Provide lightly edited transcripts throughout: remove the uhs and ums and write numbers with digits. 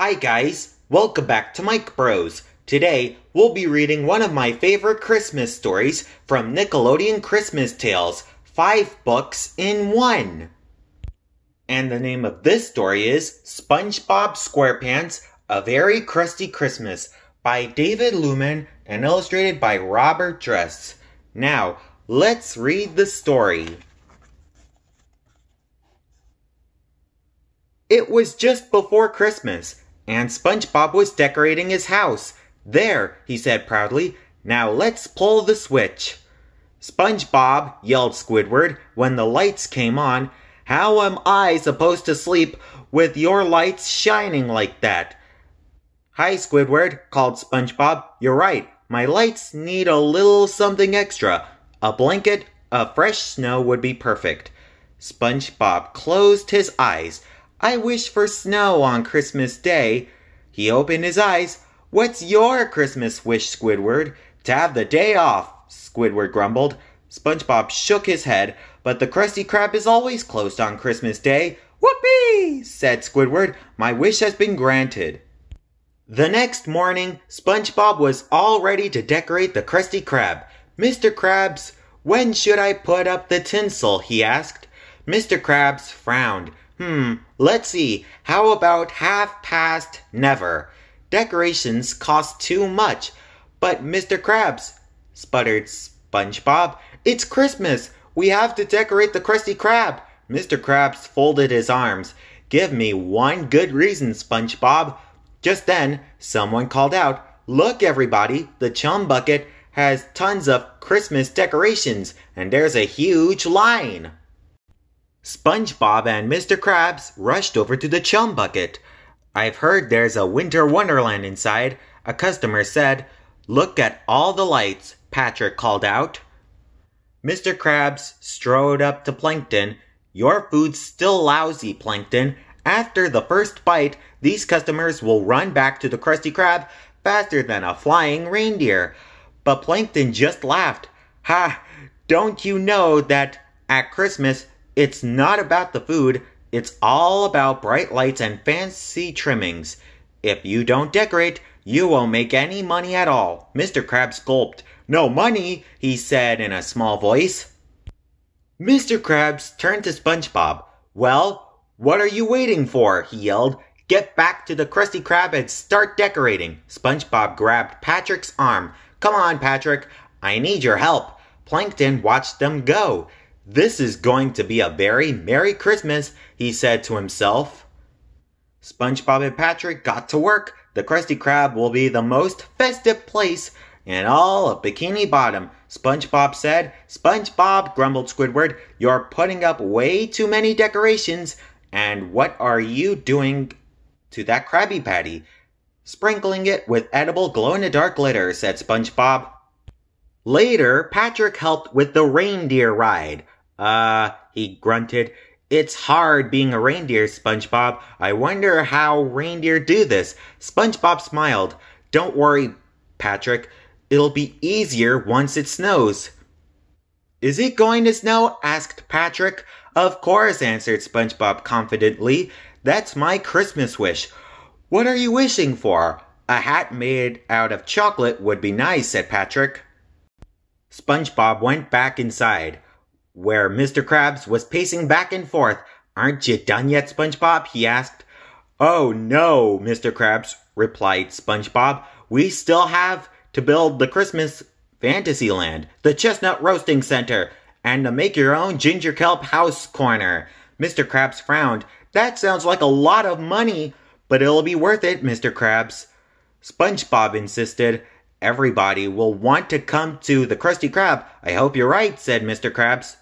Hi guys, welcome back to Mike Bros. Today, we'll be reading one of my favorite Christmas stories from Nickelodeon Christmas Tales, 5 books in 1. And the name of this story is Spongebob SquarePants, A Very Krusty Christmas by David Lumen and illustrated by Robert Dress. Now, let's read the story. It was just before Christmas, and SpongeBob was decorating his house. There, he said proudly. Now let's pull the switch. SpongeBob, yelled Squidward when the lights came on. How am I supposed to sleep with your lights shining like that? Hi, Squidward, called SpongeBob. You're right. My lights need a little something extra. A blanket of fresh snow would be perfect. SpongeBob closed his eyes. I wish for snow on Christmas Day. He opened his eyes. What's your Christmas wish, Squidward? To have the day off, Squidward grumbled. SpongeBob shook his head, but the Krusty Krab is always closed on Christmas Day. Whoopee! Said Squidward. My wish has been granted. The next morning, SpongeBob was all ready to decorate the Krusty Krab. Mr. Krabs, when should I put up the tinsel? He asked. Mr. Krabs frowned. Let's see. How about 1/2 never? Decorations cost too much. But Mr. Krabs, sputtered SpongeBob, it's Christmas. We have to decorate the Krusty Krab. Mr. Krabs folded his arms. Give me one good reason, SpongeBob. Just then, someone called out, Look, everybody, the chum bucket has tons of Christmas decorations, and there's a huge line. SpongeBob and Mr. Krabs rushed over to the chum bucket. I've heard there's a winter wonderland inside, a customer said. Look at all the lights, Patrick called out. Mr. Krabs strode up to Plankton. Your food's still lousy, Plankton. After the first bite, these customers will run back to the Krusty Krab faster than a flying reindeer. But Plankton just laughed. Ha! Don't you know that at Christmas, it's not about the food, it's all about bright lights and fancy trimmings. If you don't decorate, you won't make any money at all. Mr. Krabs gulped. No money, he said in a small voice. Mr. Krabs turned to SpongeBob. Well, what are you waiting for? He yelled. Get back to the Krusty Krab and start decorating. SpongeBob grabbed Patrick's arm. Come on, Patrick, I need your help. Plankton watched them go. This is going to be a very Merry Christmas, he said to himself. SpongeBob and Patrick got to work. The Krusty Krab will be the most festive place in all of Bikini Bottom, SpongeBob said. SpongeBob, grumbled Squidward, you're putting up way too many decorations. And what are you doing to that Krabby Patty? Sprinkling it with edible glow-in-the-dark glitter, said SpongeBob. Later, Patrick helped with the reindeer ride. He grunted. It's hard being a reindeer, SpongeBob. I wonder how reindeer do this. SpongeBob smiled. Don't worry, Patrick. It'll be easier once it snows. Is it going to snow? Asked Patrick. Of course, answered SpongeBob confidently. That's my Christmas wish. What are you wishing for? A hat made out of chocolate would be nice, said Patrick. SpongeBob went back inside, where Mr. Krabs was pacing back and forth. Aren't you done yet, SpongeBob? He asked. Oh no, Mr. Krabs, replied SpongeBob. We still have to build the Christmas Fantasyland, the Chestnut Roasting Center, and the Make-Your-Own Ginger Kelp House Corner. Mr. Krabs frowned. That sounds like a lot of money, but it'll be worth it, Mr. Krabs. SpongeBob insisted. Everybody will want to come to the Krusty Krab. I hope you're right, said Mr. Krabs.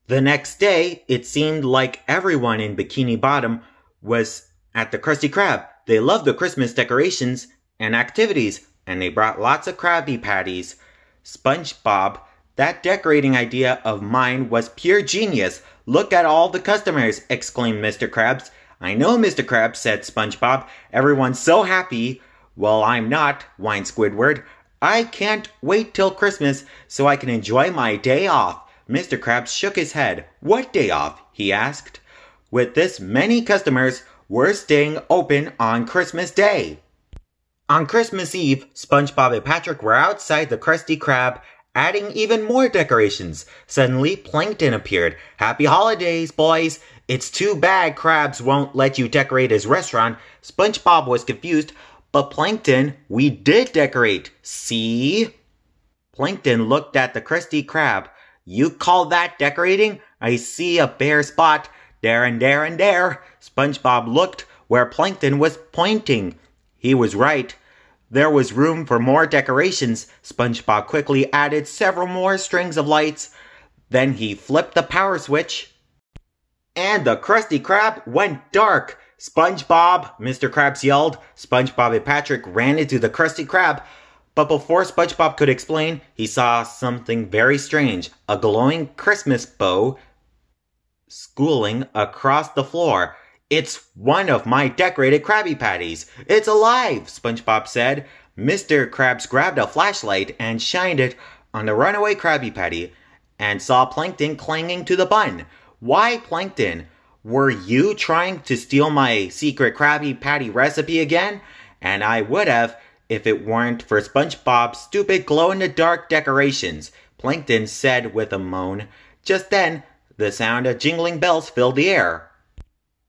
The next day, it seemed like everyone in Bikini Bottom was at the Krusty Krab. They loved the Christmas decorations and activities, and they brought lots of Krabby Patties. SpongeBob, that decorating idea of mine was pure genius. Look at all the customers, exclaimed Mr. Krabs. I know, Mr. Krabs, said SpongeBob. Everyone's so happy. Well, I'm not, whined Squidward. I can't wait till Christmas so I can enjoy my day off. Mr. Krabs shook his head. What day off? He asked. With this many customers, were staying open on Christmas Day. On Christmas Eve, SpongeBob and Patrick were outside the Krusty Krab, adding even more decorations. Suddenly, Plankton appeared. Happy holidays, boys! It's too bad Krabs won't let you decorate his restaurant. SpongeBob was confused, but Plankton, we did decorate. See? Plankton looked at the Krusty Krab. You call that decorating? I see a bare spot. There and there and there. SpongeBob looked where Plankton was pointing. He was right. There was room for more decorations. SpongeBob quickly added several more strings of lights. Then he flipped the power switch. And the Krusty Krab went dark. SpongeBob, Mr. Krabs yelled. SpongeBob and Patrick ran into the Krusty Krab. But before SpongeBob could explain, he saw something very strange. A glowing Christmas bow schooling across the floor. It's one of my decorated Krabby Patties. It's alive, SpongeBob said. Mr. Krabs grabbed a flashlight and shined it on the runaway Krabby Patty and saw Plankton clinging to the bun. Why, Plankton? Were you trying to steal my secret Krabby Patty recipe again? And I would have if it weren't for SpongeBob's stupid glow-in-the-dark decorations, Plankton said with a moan. Just then, the sound of jingling bells filled the air.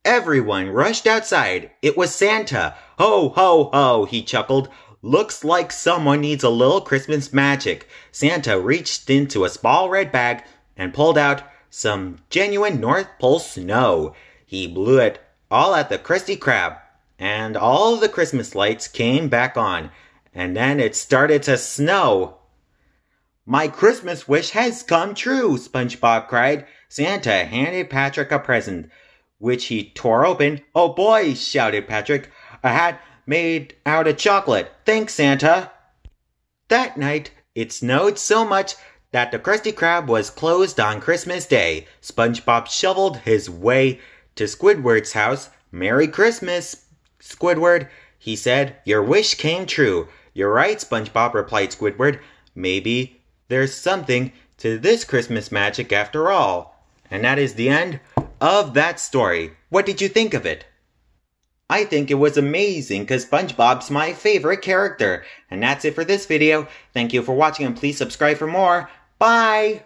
Everyone rushed outside. It was Santa. Ho, ho, ho, he chuckled. Looks like someone needs a little Christmas magic. Santa reached into a small red bag and pulled out some genuine North Pole snow. He blew it all at the Krusty Krab, and all the Christmas lights came back on, and then it started to snow. My Christmas wish has come true, SpongeBob cried. Santa handed Patrick a present, which he tore open. Oh boy, shouted Patrick. A hat made out of chocolate. Thanks, Santa. That night, it snowed so much that the Krusty Krab was closed on Christmas Day. SpongeBob shoveled his way to Squidward's house. Merry Christmas, Squidward, he said. Your wish came true. You're right, SpongeBob, replied Squidward. Maybe there's something to this Christmas magic after all. And that is the end of that story. What did you think of it? I think it was amazing because SpongeBob's my favorite character. And that's it for this video. Thank you for watching and please subscribe for more. Bye!